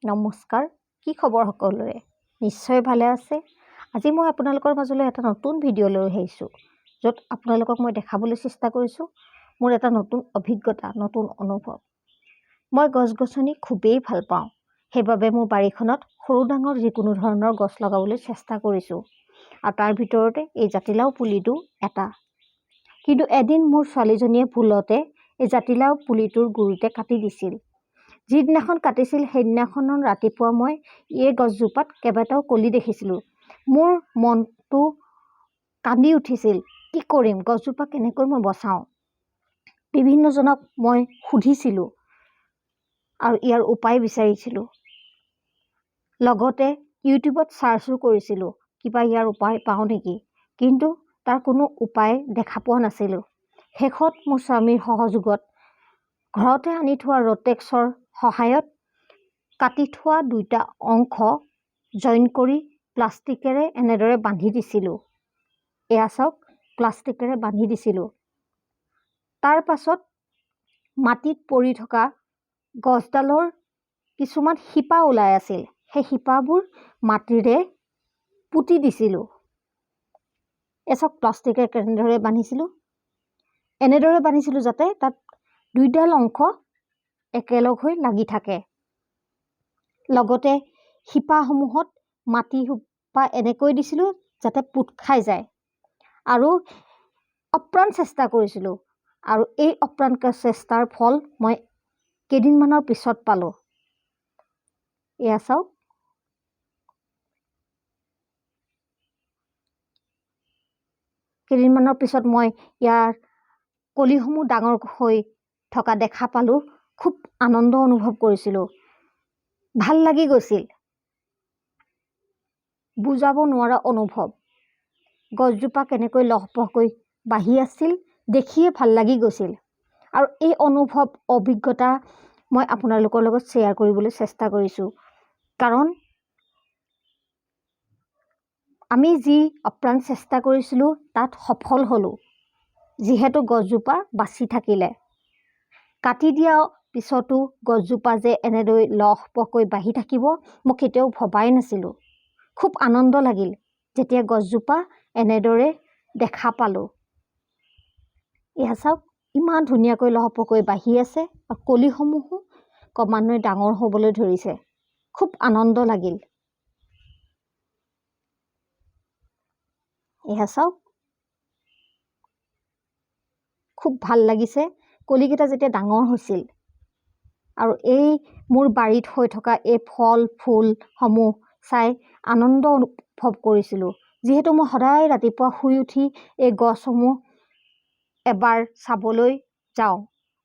নমস্কাৰ, কি খবৰ সকলোৰে? নিশ্চয় ভালে আছে। আজি মই আপোনালোকৰ মাজলৈ এটা নতুন ভিডিঅ' লৈ আহিছোঁ, য'ত আপোনালোকক মই দেখাবলৈ চেষ্টা কৰিছোঁ মোৰ এটা নতুন অভিজ্ঞতা, নতুন অনুভৱ। মই গছ-গছনি খুবেই ভাল পাওঁ, সেইবাবে মোৰ বাৰীখনত সৰু ডাঙৰ যিকোনো ধৰণৰ গছ লগাবলৈ চেষ্টা কৰিছোঁ, আৰু তাৰ ভিতৰতে এই জাতিলাও পুলিটো এটা। কিন্তু এদিন মোৰ ছোৱালীজনীয়ে ভুলতে এই জাতিলাও পুলিটোৰ গুৰিতে কাটি দিছিল। যিদিনাখন কাটিছিল সেইদিনাখনৰ ৰাতিপুৱা মই এই গছজোপাত কেইবাটাও কলি দেখিছিলোঁ। মোৰ মনটো কান্দি উঠিছিল, কি কৰিম, গছজোপা কেনেকৈ মই বচাওঁ। বিভিন্নজনক মই সুধিছিলোঁ আৰু ইয়াৰ উপায় বিচাৰিছিলোঁ। লগতে ইউটিউবত চাৰ্চো কৰিছিলোঁ, কিবা ইয়াৰ উপায় পাওঁ নেকি, কিন্তু তাৰ কোনো উপায় দেখা পোৱা নাছিলোঁ। শেষত মোৰ স্বামীৰ সহযোগত ঘৰতে আনি থোৱা ৰটেক্সৰ সহায়ত কাটি থোৱা দুটা অংশ জইন কৰি প্লাষ্টিকেৰে এনেদৰে বান্ধি দিছিলোঁ। এয়া চাওক, প্লাষ্টিকেৰে বান্ধি দিছিলোঁ। তাৰ পাছত মাটিত পৰি থকা গছডালৰ কিছুমান শিপা ওলাই আছিল, সেই শিপাবোৰ মাটিৰে পুতি দিছিলোঁ। এয়া চাওক, প্লাষ্টিকেৰে কেনেদৰে বান্ধিছিলোঁ। এনেদৰে বান্ধিছিলোঁ যাতে তাত দুইডাল অংশ একেলগ হৈ লাগি থাকে। লগতে শিপাসমূহত মাটি সোপা এনেকৈ দিছিলোঁ যাতে পোত খাই যায়, আৰু অপ্ৰাণ চেষ্টা কৰিছিলোঁ, আৰু এই অপ্ৰাণ চেষ্টাৰ ফল মই কেইদিনমানৰ পিছত পালোঁ। এয়া চাওক, কেইদিনমানৰ পিছত মই ইয়াৰ কলিসমূহ ডাঙৰ হৈ থকা দেখা পালোঁ। খুব আনন্দ অনুভৱ কৰিছিলোঁ, ভাল লাগি গৈছিল, বুজাব নোৱাৰা অনুভৱ। গছজোপা কেনেকৈ লহপহকৈ বাঢ়ি আছিল দেখিয়ে ভাল লাগি গৈছিল, আৰু এই অনুভৱ অভিজ্ঞতা মই আপোনালোকৰ লগত শ্বেয়াৰ কৰিবলৈ চেষ্টা কৰিছোঁ। কাৰণ আমি যি অপ্ৰাণ চেষ্টা কৰিছিলোঁ তাত সফল হ'লোঁ, যিহেতু গছজোপা বাচি থাকিলে। কাটি দিয়া পিছতো গছজোপা যে এনেদৰে লহপহকৈ বাঢ়ি থাকিব মই কেতিয়াও ভবাই নাছিলোঁ। খুব আনন্দ লাগিল যেতিয়া গছজোপা এনেদৰে দেখা পালোঁ। এয়া চাওক, ইমান ধুনীয়াকৈ লহপহকৈ বাঢ়ি আছে, আৰু কলিসমূহো ক্ৰমান্বয়ে ডাঙৰ হ'বলৈ ধৰিছে। খুব আনন্দ লাগিল। এয়া চাওক, খুব ভাল লাগিছে কলিকেইটা যেতিয়া ডাঙৰ হৈছিল, আৰু এই মোৰ বাৰীত হৈ থকা এই ফল ফুলসমূহ চাই আনন্দ অনুভৱ কৰিছিলোঁ। যিহেতু মই সদায় ৰাতিপুৱা শুই উঠি এই গছসমূহ এবাৰ চাবলৈ যাওঁ,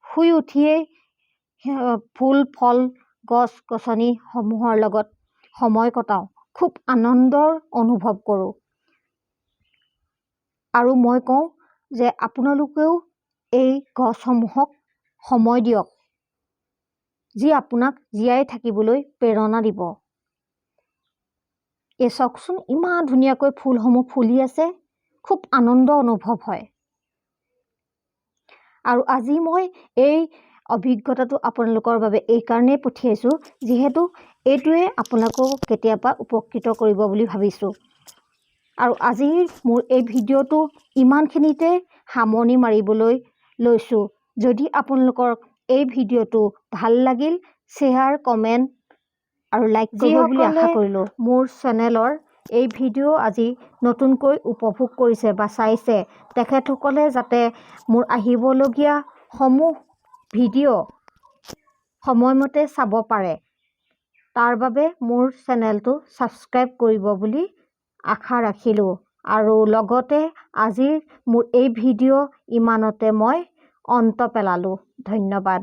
শুই উঠিয়েই ফুল ফল গছ গছনিসমূহৰ লগত সময় কটাওঁ, খুব আনন্দৰ অনুভৱ কৰোঁ। আৰু মই কওঁ যে আপোনালোকেও এই গছসমূহক সময় দিয়ক, যি আপোনাক জীয়াই থাকিবলৈ প্ৰেৰণা দিব। এই চাওকচোন, ইমান ধুনীয়াকৈ ফুলসমূহ ফুলি আছে, খুব আনন্দ অনুভৱ হয়। আৰু আজি মই এই অভিজ্ঞতাটো আপোনালোকৰ বাবে এইকাৰণেই পঠিয়াইছোঁ, যিহেতু এইটোৱে আপোনালোকক কেতিয়াবা উপকৃত কৰিব বুলি ভাবিছোঁ। আৰু আজিৰ মোৰ এই ভিডিঅ'টো ইমানখিনিতে সামৰণি মাৰিবলৈ লৈছোঁ। যদি আপোনালোকৰ এই ভিডিঅ'টো ভাল লাগিল, শ্বেয়াৰ, কমেণ্ট আৰু লাইক কৰিব বুলি আশা কৰিলোঁ। মোৰ চেনেলৰ এই ভিডিঅ' আজি নতুনকৈ উপভোগ কৰিছে বা চাইছে, তেখেতসকলে যাতে মোৰ আহিবলগীয়া সমূহ ভিডিঅ' সময়মতে চাব পাৰে, তাৰ বাবে মোৰ চেনেলটো ছাবস্ক্ৰাইব কৰিব বুলি আশা ৰাখিলোঁ। আৰু লগতে আজিৰ মোৰ এই ভিডিঅ' ইমানতে মই অন্ত পেলালোঁ। ধন্যবাদ।